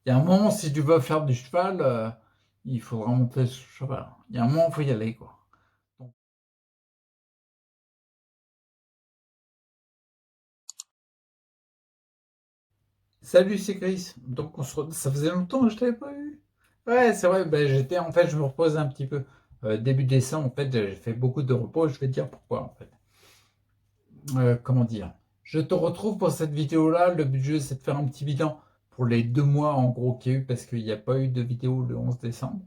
Il y a un moment, si tu veux faire du cheval, il faudra monter sur le cheval. Il y a un moment, il faut y aller, quoi. Donc salut, c'est Chris. Donc ça faisait longtemps que je t'avais pas eu. Ouais, c'est vrai, j'étais en fait, je me repose un petit peu. Début décembre, en fait, j'ai fait beaucoup de repos, je vais te dire pourquoi, en fait. Comment dire? Je te retrouve pour cette vidéo-là. Le but du jeu, c'est de faire un petit bilan pour les 2 mois, en gros, qu'il y a eu, parce qu'il n'y a pas eu de vidéo le 11 décembre.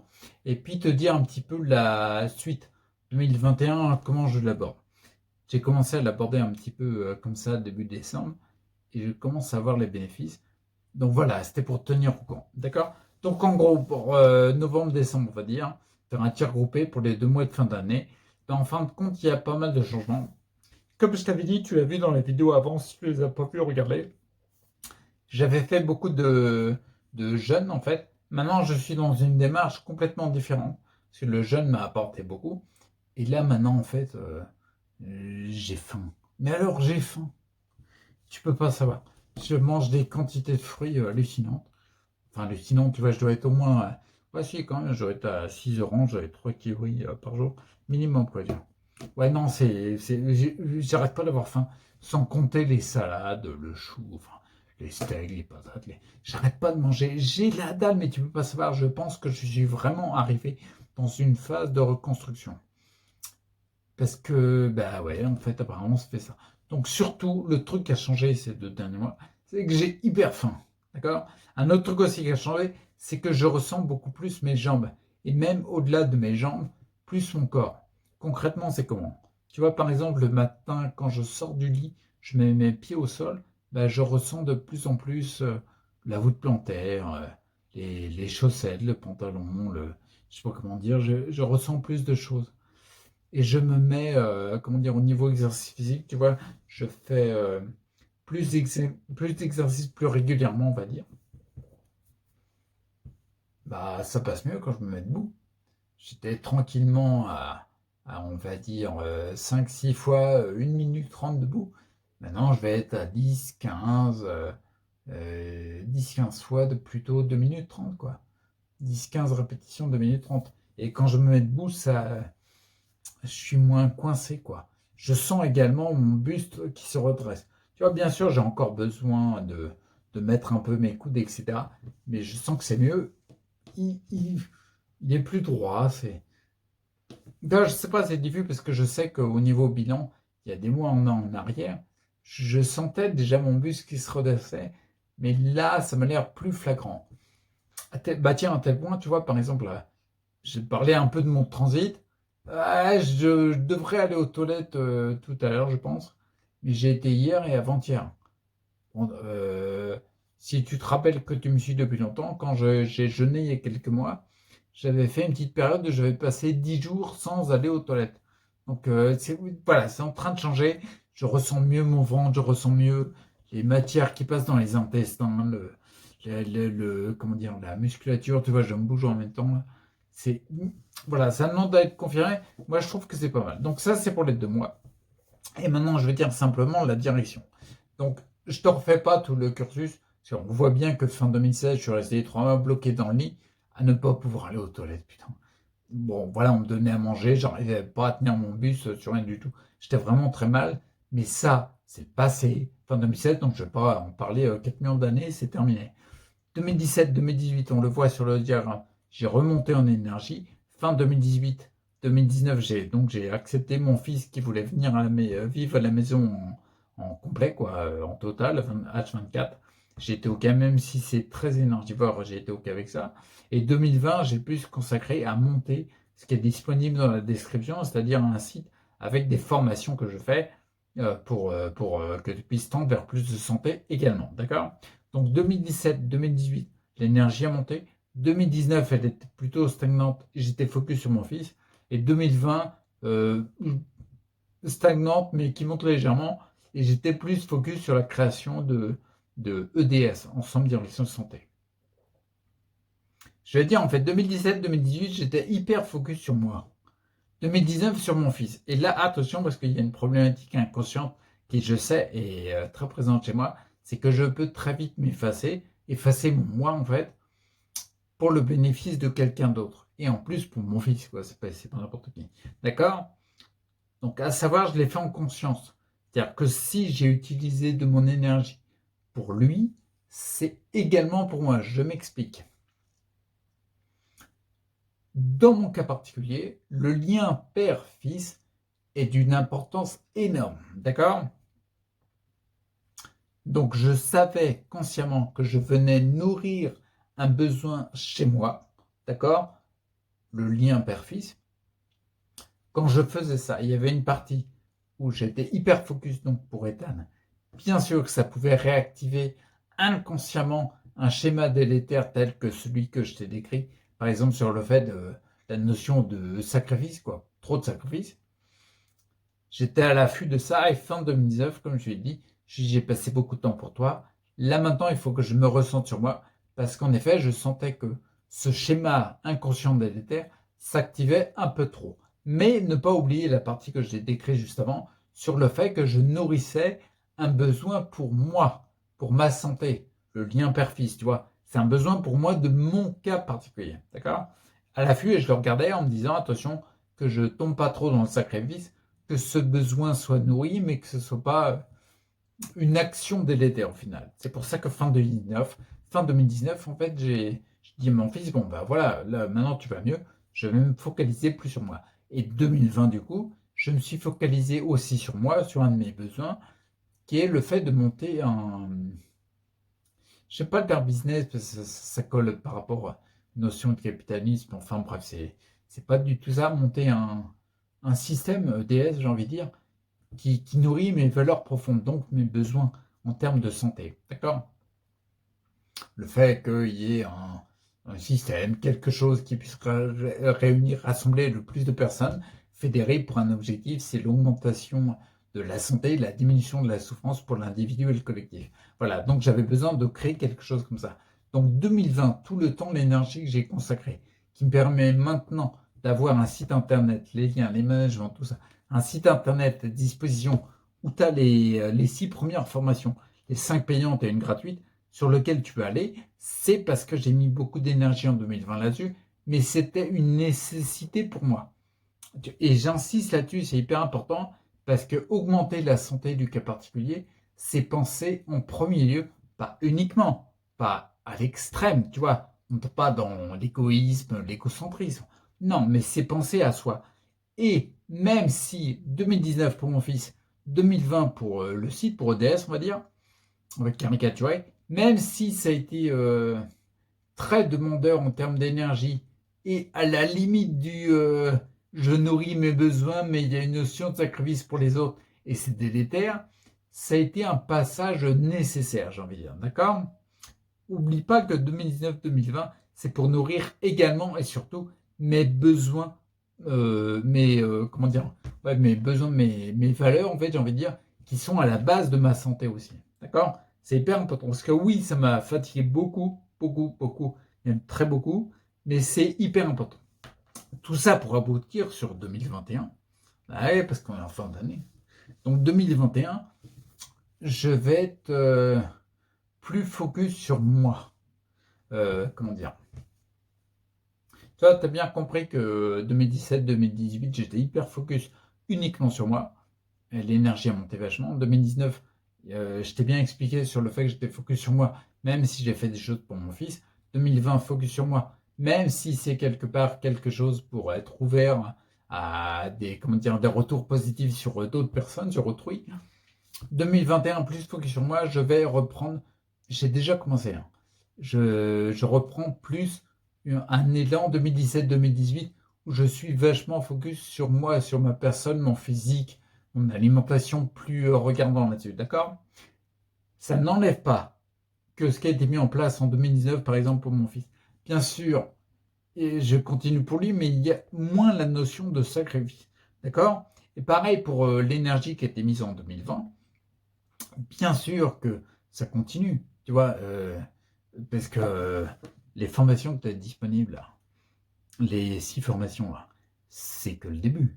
Et puis te dire un petit peu la suite 2021, comment je l'aborde. J'ai commencé à l'aborder un petit peu comme ça, début décembre, et je commence à voir les bénéfices. Donc voilà, c'était pour tenir au courant. D'accord? Donc en gros, pour novembre-décembre, on va dire, faire un tir groupé pour les 2 mois de fin d'année. En fin de compte, il y a pas mal de changements. Comme je t'avais dit, tu l'as vu dans les vidéos avant, si tu les as pas pu regarder. J'avais fait beaucoup de jeûnes en fait. Maintenant, je suis dans une démarche complètement différente. Parce que le jeûne m'a apporté beaucoup. Et là, maintenant, en fait, j'ai faim. Mais alors, j'ai faim. Tu peux pas savoir. Je mange des quantités de fruits hallucinantes. Enfin, hallucinantes, tu vois, je dois être au moins. Ouais, si, quand même, je dois être à 6 oranges, j'avais 3 kiwis par jour. Minimum, quoi dire. Ouais, non, j'arrête pas d'avoir faim. Sans compter les salades, le chou, enfin, les steaks, les patates. J'arrête pas de manger. J'ai la dalle, mais tu peux pas savoir. Je pense que je suis vraiment arrivé dans une phase de reconstruction. Parce que, bah ouais, en fait, apparemment, ça fait ça. Donc, surtout, le truc qui a changé ces 2 derniers mois, c'est que j'ai hyper faim. D'accord? Un autre truc aussi qui a changé, c'est que je ressens beaucoup plus mes jambes. Et même au-delà de mes jambes, plus mon corps. Concrètement, c'est comment? Tu vois, par exemple, le matin, quand je sors du lit, je mets mes pieds au sol, bah, je ressens de plus en plus la voûte plantaire, les chaussettes, le pantalon, je sais pas comment dire, je ressens plus de choses. Et je me mets, comment dire, au niveau exercice physique, tu vois, je fais plus d'exercices plus régulièrement, on va dire. Bah, ça passe mieux quand je me mets debout. J'étais tranquillement on va dire, 5-6 fois 1 minute 30 debout. Maintenant, je vais être à 10-15 fois de plutôt 2 minutes 30 quoi. 10-15 répétitions, 2 minutes 30. Et quand je me mets debout, je suis moins coincé, quoi. Je sens également mon buste qui se redresse. Tu vois, bien sûr, j'ai encore besoin de mettre un peu mes coudes, etc. Mais je sens que c'est mieux. Il, il- il est plus droit. Ben, je sais pas, c'est diffus parce que je sais qu'au niveau bilan, il y a des mois en arrière, je sentais déjà mon buste qui se redressait. Mais là, ça m'a l'air plus flagrant. Bah tiens, à tel point, tu vois, par exemple, j'ai parlé un peu de mon transit. Je devrais aller aux toilettes tout à l'heure, je pense. Mais j'ai été hier et avant-hier. Bon, si tu te rappelles que tu me suis depuis longtemps, quand j'ai jeûné il y a quelques mois, j'avais fait une petite période où j'avais passé 10 jours sans aller aux toilettes. Donc voilà, c'est en train de changer. Je ressens mieux mon ventre, je ressens mieux les matières qui passent dans les intestins, comment dire, la musculature, tu vois, je me bouge en même temps. C'est, voilà, ça demande à être confirmé. Moi, je trouve que c'est pas mal. Donc ça, c'est pour les 2 mois. Et maintenant, je vais dire simplement la direction. Donc, je te refais pas tout le cursus. Parce qu'on voit bien que fin 2016, je suis resté 3 mois bloqué dans le lit à ne pas pouvoir aller aux toilettes, putain. Bon, voilà, on me donnait à manger, j'arrivais pas à tenir mon bus sur rien du tout. J'étais vraiment très mal. Mais ça, c'est le passé. Fin 2016, donc je vais pas en parler 4 millions d'années, c'est terminé. 2017-2018, on le voit sur le diagramme, j'ai remonté en énergie. Fin 2018, 2019, j'ai accepté mon fils qui voulait venir vivre à la maison en complet, quoi, en total, H24. J'ai été OK, même si c'est très énergivore, j'ai été OK avec ça. Et 2020, j'ai pu se consacrer à monter ce qui est disponible dans la description, c'est-à-dire un site avec des formations que je fais pour que tu puisses tendre vers plus de santé également. D'accord? Donc 2017-2018, l'énergie a monté. 2019, elle était plutôt stagnante. J'étais focus sur mon fils. Et 2020, stagnante, mais qui monte légèrement. Et j'étais plus focus sur la création de EDS, Ensemble Direction de Santé. Je vais dire, en fait, 2017-2018, j'étais hyper focus sur moi. 2019 sur mon fils. Et là, attention, parce qu'il y a une problématique inconsciente qui, je sais, est très présente chez moi, c'est que je peux très vite m'effacer, effacer mon moi en fait, pour le bénéfice de quelqu'un d'autre. Et en plus pour mon fils, quoi, c'est pas n'importe qui. D'accord? Donc à savoir, je l'ai fait en conscience. C'est-à-dire que si j'ai utilisé de mon énergie pour lui, c'est également pour moi. Je m'explique. Dans mon cas particulier, le lien père-fils est d'une importance énorme. D'accord? Donc je savais consciemment que je venais nourrir un besoin chez moi. D'accord? Le lien père-fils. Quand je faisais ça, il y avait une partie où j'étais hyper focus donc pour Ethan. Bien sûr que ça pouvait réactiver inconsciemment un schéma délétère tel que celui que je t'ai décrit, par exemple sur le fait de la notion de sacrifice, quoi, trop de sacrifice. J'étais à l'affût de ça et fin 2019, comme je l'ai dit, j'ai passé beaucoup de temps pour toi. Là maintenant, il faut que je me ressente sur moi parce qu'en effet, je sentais que ce schéma inconscient délétère s'activait un peu trop. Mais ne pas oublier la partie que j'ai décrite juste avant sur le fait que je nourrissais un besoin pour moi, pour ma santé, le lien père-fils, tu vois. C'est un besoin pour moi de mon cas particulier, d'accord? À l'affût, et je le regardais en me disant, attention, que je tombe pas trop dans le sacrifice, que ce besoin soit nourri, mais que ce ne soit pas une action délétère au final. C'est pour ça que fin 2019, en fait, j'ai dit à mon fils, bon, bah voilà, là, maintenant tu vas mieux, je vais me focaliser plus sur moi. Et 2020, du coup, je me suis focalisé aussi sur moi, sur un de mes besoins, qui est le fait de monter un... Je sais pas le terme business, parce que ça colle par rapport à une notion de capitalisme, enfin bref, c'est pas du tout ça, monter un système EDS, j'ai envie de dire, qui nourrit mes valeurs profondes, donc mes besoins en termes de santé. D'accord? Le fait qu'il y ait un système, quelque chose qui puisse réunir, rassembler le plus de personnes, fédérées pour un objectif, c'est l'augmentation de la santé, la diminution de la souffrance pour l'individu et le collectif. Voilà, donc j'avais besoin de créer quelque chose comme ça. Donc 2020, tout le temps, l'énergie que j'ai consacrée, qui me permet maintenant d'avoir un site internet, les liens, les managements, tout ça, un site internet à disposition où tu as les 6 premières formations, les 5 payantes et une gratuite, sur lequel tu peux aller, c'est parce que j'ai mis beaucoup d'énergie en 2020 là-dessus, mais c'était une nécessité pour moi. Et j'insiste là-dessus, c'est hyper important, parce que augmenter la santé du cas particulier, c'est penser en premier lieu, pas uniquement, pas à l'extrême, tu vois, on ne peut pas dans l'égoïsme, l'égocentrisme. Non, mais c'est penser à soi. Et même si 2019 pour mon fils, 2020 pour le site, pour EDS, on va dire, avec caricaturé, même si ça a été très demandeur en termes d'énergie et à la limite du je nourris mes besoins, mais il y a une notion de sacrifice pour les autres et c'est délétère, ça a été un passage nécessaire, j'ai envie de dire. D'accord? Oublie pas que 2019-2020, c'est pour nourrir également et surtout mes besoins, comment dire, ouais, mes besoins, mes valeurs, en fait, j'ai envie de dire, qui sont à la base de ma santé aussi. D'accord? C'est hyper important. Parce que oui, ça m'a fatigué beaucoup, beaucoup, beaucoup, même très beaucoup, mais c'est hyper important. Tout ça pour aboutir sur 2021. Ouais, parce qu'on est en fin d'année. Donc 2021, je vais être plus focus sur moi. Comment dire? Toi, tu as bien compris que 2017-2018, j'étais hyper focus uniquement sur moi. Et l'énergie a monté vachement. En 2019, je t'ai bien expliqué sur le fait que j'étais focus sur moi, même si j'ai fait des choses pour mon fils. 2020, focus sur moi, même si c'est quelque part quelque chose pour être ouvert à des, comment dire, des retours positifs sur d'autres personnes, sur autrui. 2021, plus focus sur moi, je vais reprendre, j'ai déjà commencé, hein. Je reprends plus un élan 2017-2018 où je suis vachement focus sur moi, sur ma personne, mon physique, mon alimentation, plus regardant là-dessus, d'accord? Ça n'enlève pas que ce qui a été mis en place en 2019, par exemple, pour mon fils. Bien sûr, et je continue pour lui, mais il y a moins la notion de sacrifice, d'accord? Et pareil pour l'énergie qui a été mise en 2020. Bien sûr que ça continue, tu vois, parce que les formations que tu as disponibles, là, les 6 formations, là, c'est que le début,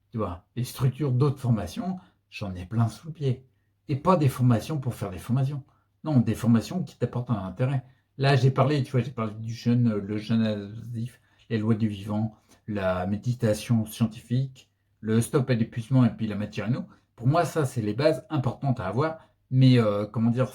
tu vois. Les structures d'autres formations, j'en ai plein sous le pied. Et pas des formations pour faire des formations. Non, des formations qui t'apportent un intérêt. Là, j'ai parlé, tu vois, j'ai parlé du jeûne, le jeûne adaptatif, les lois du vivant, la méditation scientifique, le stop à l'épuisement et puis la matière inno. Pour moi, ça, c'est les bases importantes à avoir. Mais comment dire,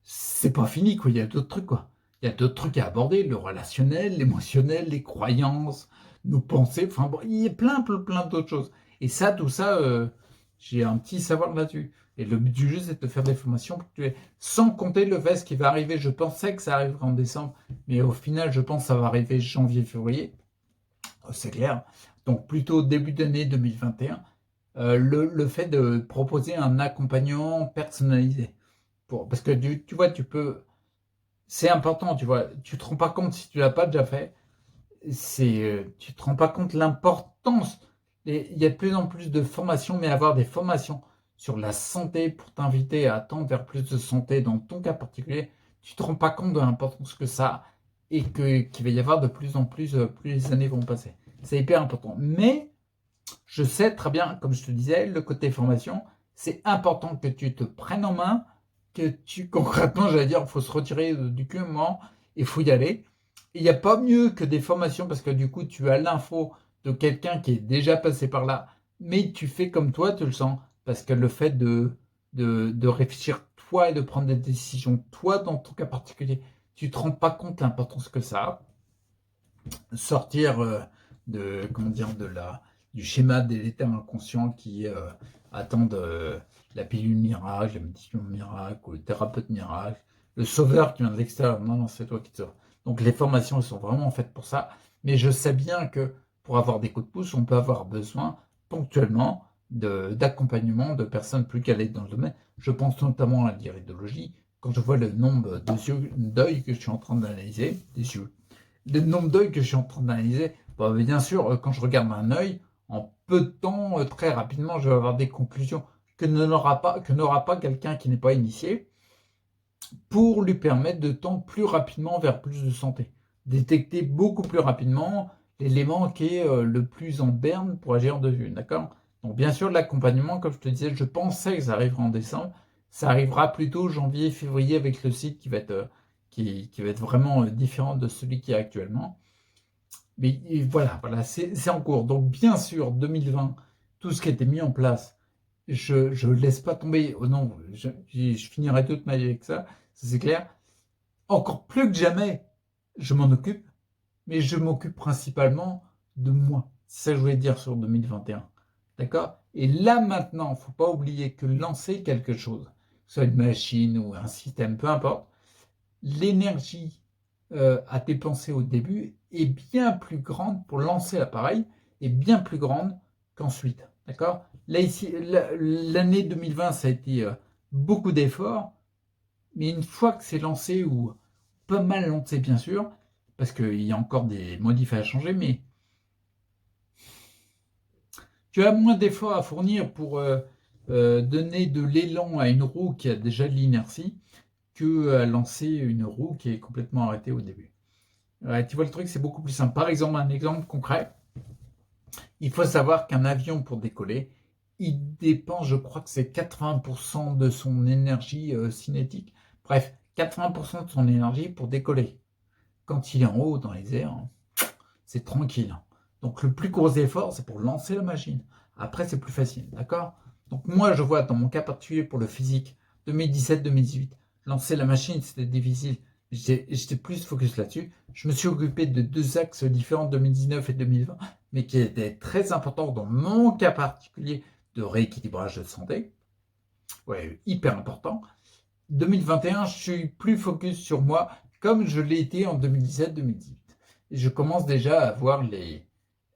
c'est pas fini, quoi. Il y a d'autres trucs, quoi. Il y a d'autres trucs à aborder, le relationnel, l'émotionnel, les croyances, nos pensées. Enfin, bon, il y a plein d'autres choses. Et ça, tout ça, j'ai un petit savoir là-dessus. Et le but du jeu, c'est de te faire des formations pour que tu aies, sans compter le fait ce qui va arriver. Je pensais que ça arriverait en décembre, mais au final, je pense que ça va arriver janvier, février. C'est clair. Donc, plutôt début d'année 2021. Le fait de proposer un accompagnement personnalisé. Parce que tu vois, tu peux. C'est important, tu vois. Tu te rends pas compte si tu l'as pas déjà fait. Tu te rends pas compte l'importance. Il y a de plus en plus de formations, mais avoir des formations sur la santé pour t'inviter à tendre vers plus de santé dans ton cas particulier, tu te rends pas compte de l'importance que ça a et qu'il va y avoir de plus en plus, plus les années vont passer. C'est hyper important. Mais je sais très bien, comme je te disais, le côté formation, c'est important que tu te prennes en main, que tu, concrètement, j'allais dire, il faut se retirer du cul, il faut y aller. Il n'y a pas mieux que des formations parce que du coup, tu as l'info de quelqu'un qui est déjà passé par là, mais tu fais comme toi, tu le sens. Parce que le fait de réfléchir toi et de prendre des décisions toi dans ton cas particulier, tu ne te rends pas compte de l'importance que ça a sortir comment dire, du schéma délétère inconscient qui attendent la pilule miracle, la méditation miracle, ou le thérapeute miracle, le sauveur qui vient de l'extérieur. Non, non, c'est toi qui te sauves. Donc les formations elles sont vraiment faites pour ça. Mais je sais bien que pour avoir des coups de pouce, on peut avoir besoin ponctuellement d'accompagnement de personnes plus calées dans le domaine. Je pense notamment à l'iridologie. Quand je vois le nombre d'œils que je suis en train d'analyser, des yeux, le nombre d'œils que je suis en train d'analyser, bah, bien sûr, quand je regarde un œil, en peu de temps, très rapidement, je vais avoir des conclusions que n'aura pas quelqu'un qui n'est pas initié pour lui permettre de tendre plus rapidement vers plus de santé. Détecter beaucoup plus rapidement l'élément qui est le plus en berne pour agir dessus, d'accord? Donc bien sûr, l'accompagnement, comme je te disais, je pensais que ça arriverait en décembre. Ça arrivera plutôt janvier, février avec le site qui va être, qui va être vraiment différent de celui qui est actuellement. Mais voilà, c'est en cours. Donc, bien sûr, 2020, tout ce qui a été mis en place, je ne laisse pas tomber. Oh non, je finirai toute ma vie avec ça c'est clair. Encore plus que jamais, je m'en occupe, mais je m'occupe principalement de moi. C'est ça que je voulais dire sur 2021. D'accord? Et là maintenant, il ne faut pas oublier que lancer quelque chose, que ce soit une machine ou un système, peu importe, l'énergie à dépenser au début est bien plus grande pour lancer l'appareil, est bien plus grande qu'ensuite. D'accord? Là, ici, l'année 2020, ça a été beaucoup d'efforts, mais une fois que c'est lancé, ou pas mal lancé, bien sûr, parce qu'il y a encore des modifs à changer, mais tu as moins d'efforts à fournir pour donner de l'élan à une roue qui a déjà de l'inertie que à lancer une roue qui est complètement arrêtée au début. Ouais, tu vois, le truc, c'est beaucoup plus simple. Par exemple, un exemple concret, il faut savoir qu'un avion, pour décoller, il dépense, je crois que c'est 80% de son énergie cinétique. Bref, 80% de son énergie pour décoller. Quand il est en haut, dans les airs, c'est tranquille. Donc, le plus gros effort, c'est pour lancer la machine. Après, c'est plus facile, d'accord? Donc, moi, je vois, dans mon cas particulier pour le physique, 2017-2018, lancer la machine, c'était difficile. J'étais plus focus là-dessus. Je me suis occupé de deux axes différents, 2019 et 2020, mais qui étaient très importants dans mon cas particulier de rééquilibrage de santé. Ouais, hyper important. 2021, je suis plus focus sur moi, comme je l'ai été en 2017-2018. Et je commence déjà à voir les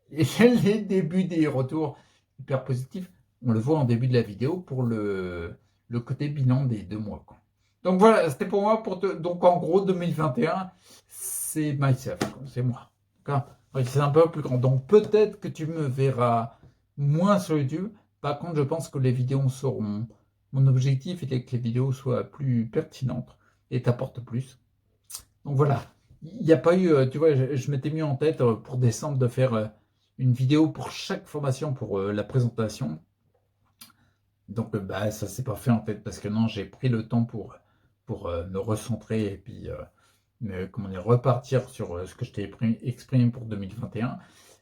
débuts des retours hyper positifs. On le voit en début de la vidéo pour le côté bilan des 2 mois, quoi. Donc voilà, c'était pour moi. Donc en gros, 2021, c'est myself, c'est moi. Ouais, c'est un peu plus grand. Donc peut-être que tu me verras moins sur YouTube. Par contre, je pense que les vidéos seront. Mon objectif était que les vidéos soient plus pertinentes et t'apportent plus. Donc voilà, il n'y a pas eu, tu vois, je m'étais mis en tête pour décembre de faire une vidéo pour chaque formation pour la présentation. Donc bah ça s'est pas fait en fait parce que non, j'ai pris le temps pour me recentrer et puis repartir sur ce que je t'ai exprimé pour 2021.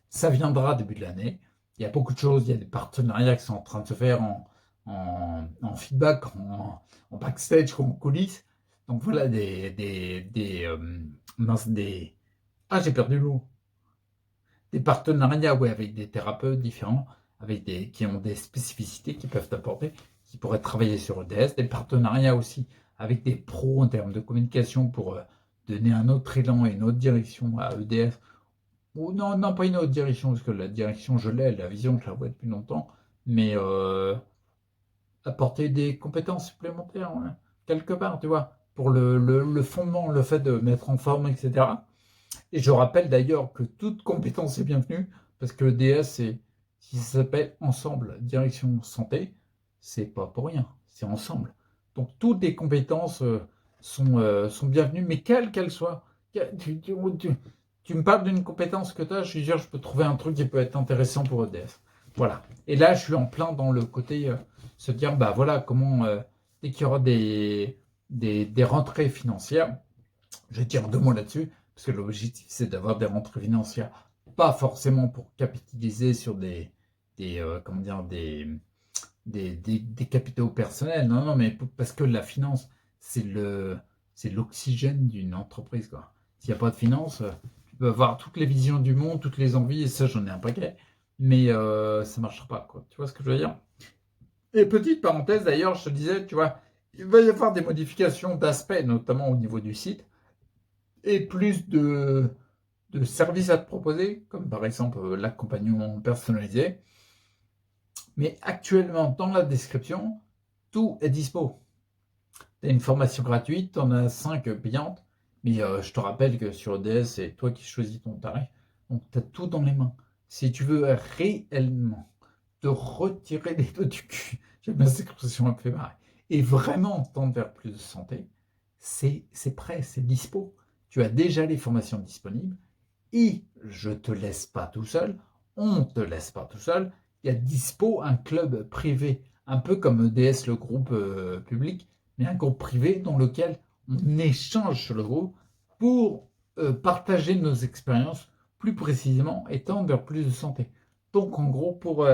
Ça viendra début de l'année. Il y a beaucoup de choses, il y a des partenariats qui sont en train de se faire en feedback, en backstage, en coulisses. Donc voilà, ah, j'ai perdu le mot. Des partenariats, ouais, avec des thérapeutes différents, qui ont des spécificités qui peuvent apporter, qui pourraient travailler sur EDS. Des partenariats aussi avec des pros en termes de communication pour donner un autre élan et une autre direction à EDS. Ou non, non, pas une autre direction, parce que la direction, je l'ai, la vision, je la vois depuis longtemps. Mais apporter des compétences supplémentaires, ouais, quelque part, tu vois, pour le fondement, le fait de mettre en forme, etc. Et je rappelle d'ailleurs que toute compétence est bienvenue, parce que le DS, si ça s'appelle Ensemble Direction Santé, c'est pas pour rien, c'est ensemble. Donc toutes les compétences sont bienvenues, mais quelles qu'elles soient. Tu me parles d'une compétence que tu as, je suis sûr, je peux trouver un truc qui peut être intéressant pour EDS. Voilà. Et là, je suis en plein dans le côté se dire, bah voilà, comment, dès qu'il y aura des rentrées financières, je vais dire 2 mots là-dessus, parce que l'objectif, c'est d'avoir des rentrées financières, pas forcément pour capitaliser sur comment dire, des capitaux personnels, non, non, mais parce que la finance, c'est l'oxygène d'une entreprise, quoi. S'il n'y a pas de finance, tu peux avoir toutes les visions du monde, toutes les envies, et ça, j'en ai un paquet, mais ça ne marchera pas, quoi. Tu vois ce que je veux dire? Et petite parenthèse, d'ailleurs, je te disais, tu vois, il va y avoir des modifications d'aspect, notamment au niveau du site, et plus de services à te proposer, comme par exemple l'accompagnement personnalisé. Mais actuellement, dans la description, tout est dispo. Tu as une formation gratuite, tu en as 5 payantes, mais je te rappelle que sur EDS, c'est toi qui choisis ton tarif. Donc tu as tout dans les mains. Si tu veux réellement te retirer les doigts du cul, j'aime bien cette expression, elle me fait marrer, et vraiment tendre vers plus de santé, c'est prêt, c'est dispo. Tu as déjà les formations disponibles. Et je te laisse pas tout seul, on te laisse pas tout seul. Il y a dispo un club privé, un peu comme EDS, le groupe public, mais un groupe privé dans lequel on échange sur le groupe pour partager nos expériences plus précisément et tendre vers plus de santé. Donc en gros, pour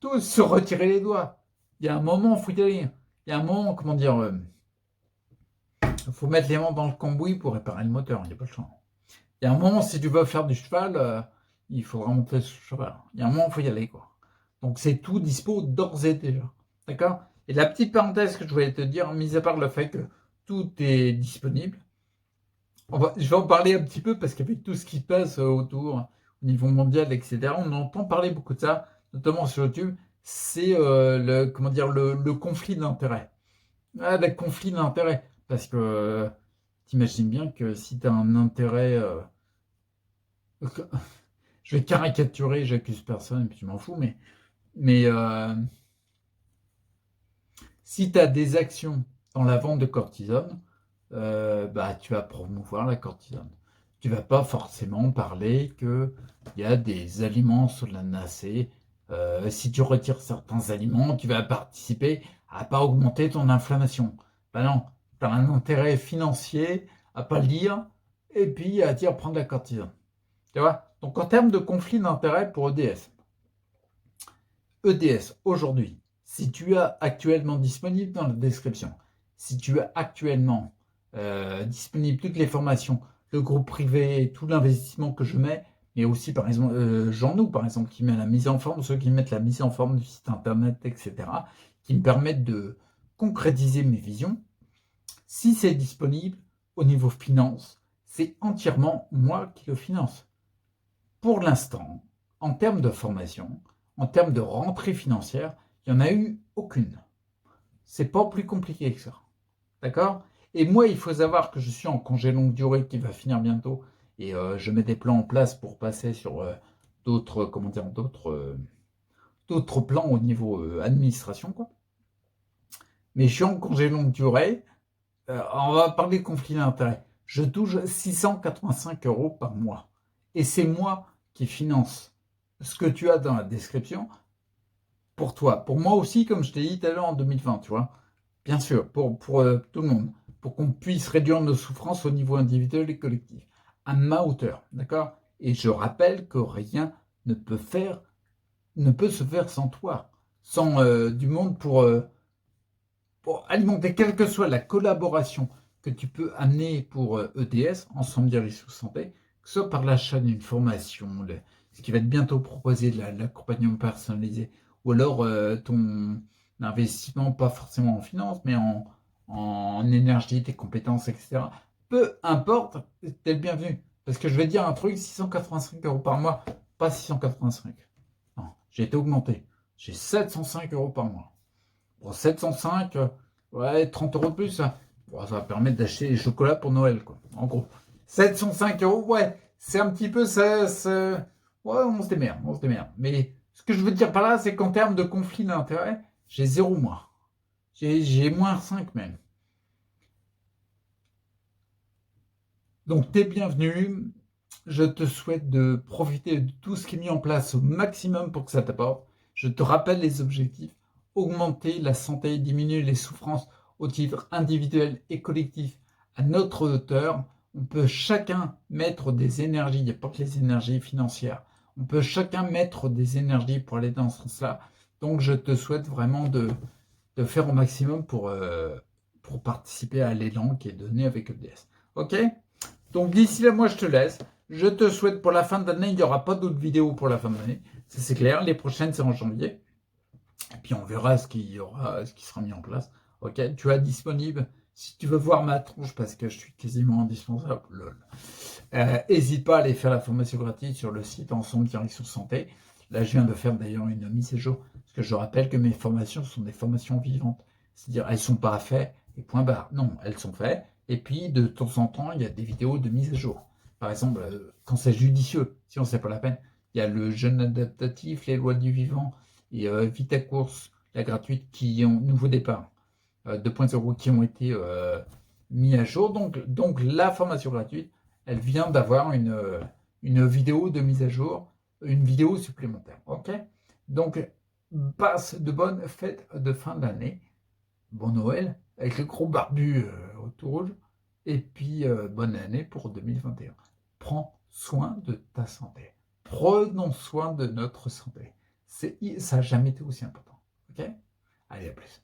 tous se retirer les doigts. Il y a un moment, il faut y aller. Il y a un moment, comment dire, il faut mettre les mains dans le cambouis pour réparer le moteur, il n'y a pas le choix. Il y a un moment, si tu veux faire du cheval, il faudra monter sur le cheval. Il y a un moment, il faut y aller, quoi. Donc c'est tout dispo d'ores et déjà. D'accord? Et la petite parenthèse que je voulais te dire, mis à part le fait que tout est disponible, je vais en parler un petit peu parce qu'avec tout ce qui se passe autour, au niveau mondial, etc., on entend parler beaucoup de ça, notamment sur YouTube, c'est comment dire, le conflit d'intérêts. Ah, le conflit d'intérêts. Parce que t'imagines bien que si tu as un intérêt je vais caricaturer, j'accuse personne, et puis je m'en fous, mais si tu as des actions dans la vente de cortisone, bah, tu vas promouvoir la cortisone. Tu vas pas forcément parler qu'il y a des aliments solanacés. Si tu retires certains aliments, tu vas participer à pas augmenter ton inflammation. Ben non, tu as un intérêt financier à pas le dire, et puis à dire prendre la cortisone. Tu vois? Donc en termes de conflit d'intérêt pour EDS aujourd'hui, si tu as actuellement disponible dans la description, si tu as actuellement disponible toutes les formations, le groupe privé, tout l'investissement que je mets, mais aussi par exemple Jean-Nou par exemple qui met la mise en forme, ceux qui mettent la mise en forme du site internet, etc., qui me permettent de concrétiser mes visions. Si c'est disponible au niveau finance, c'est entièrement moi qui le finance. Pour l'instant, en termes de formation, en termes de rentrée financière, il n'y en a eu aucune. C'est pas plus compliqué que ça. D'accord? Et moi, il faut savoir que je suis en congé longue durée qui va finir bientôt. Et je mets des plans en place pour passer sur d'autres plans au niveau administration, quoi. Mais je suis en congé longue durée. On va parler de conflit d'intérêts. Je touche 685 € par mois. Et c'est moi qui finance ce que tu as dans la description pour toi. Pour moi aussi, comme je t'ai dit tout à l'heure en 2020, tu vois. Bien sûr, pour tout le monde. pour qu'on puisse réduire nos souffrances au niveau individuel et collectif, à ma hauteur, d'accord? Et je rappelle que rien ne peut se faire sans toi, sans du monde pour alimenter, quelle que soit la collaboration que tu peux amener pour EDS, Ensemble Direction sous Santé, que ce soit par l'achat d'une formation, ce qui va être bientôt proposé, de l'accompagnement personnalisé, ou alors ton investissement, pas forcément en finance, mais en énergie, tes compétences, etc. Peu importe, t'es le bienvenu. Parce que je vais te dire un truc, 685 € par mois, pas 685. Non, j'ai été augmenté. J'ai 705 € par mois. Bon, 705, ouais, 30 € de plus, ça. Bon, ça va permettre d'acheter des chocolats pour Noël, quoi. En gros. 705 €, ouais, c'est un petit peu ça. Ouais, on se démerde, on se démerde. Mais ce que je veux dire par là, c'est qu'en termes de conflit d'intérêts, j'ai 0 moins. J'ai moins 5 même. Donc, t'es bienvenu. Je te souhaite de profiter de tout ce qui est mis en place au maximum pour que ça t'apporte. Je te rappelle les objectifs. Augmenter la santé, diminuer les souffrances au titre individuel et collectif à notre hauteur. On peut chacun mettre des énergies, il n'y a pas que les énergies financières. On peut chacun mettre des énergies pour aller dans ce sens-là. Donc, je te souhaite vraiment de faire au maximum pour participer à l'élan qui est donné avec EDS. Ok? Donc d'ici là, moi je te laisse. Je te souhaite pour la fin de l'année, il n'y aura pas d'autres vidéos pour la fin de l'année. Ça c'est clair. Les prochaines c'est en janvier. Et puis on verra ce qu'il y aura, ce qui sera mis en place. Ok, tu as disponible. Si tu veux voir ma tronche parce que je suis quasiment indispensable, lol. N'hésite pas à aller faire la formation gratuite sur le site Ensemble Direction Santé. Là, je viens de faire d'ailleurs une mise à jour. Parce que je rappelle que mes formations sont des formations vivantes. C'est-à-dire, elles ne sont pas faites et point barre. Non, elles sont faites. Et puis, de temps en temps, il y a des vidéos de mise à jour. Par exemple, quand c'est judicieux, si on ne sait pas la peine, il y a le jeûne adaptatif, les lois du vivant et Vita Course, la gratuite, qui ont nouveau départ 2.0 qui ont été mis à jour. Donc, la formation gratuite, elle vient d'avoir une vidéo de mise à jour, une vidéo supplémentaire. Ok? Donc, passe de bonnes fêtes de fin d'année. Bon Noël, avec le gros barbu au tout rouge. Et puis, bonne année pour 2021. Prends soin de ta santé. Prenons soin de notre santé. Ça n'a jamais été aussi important. Ok? Allez, à plus.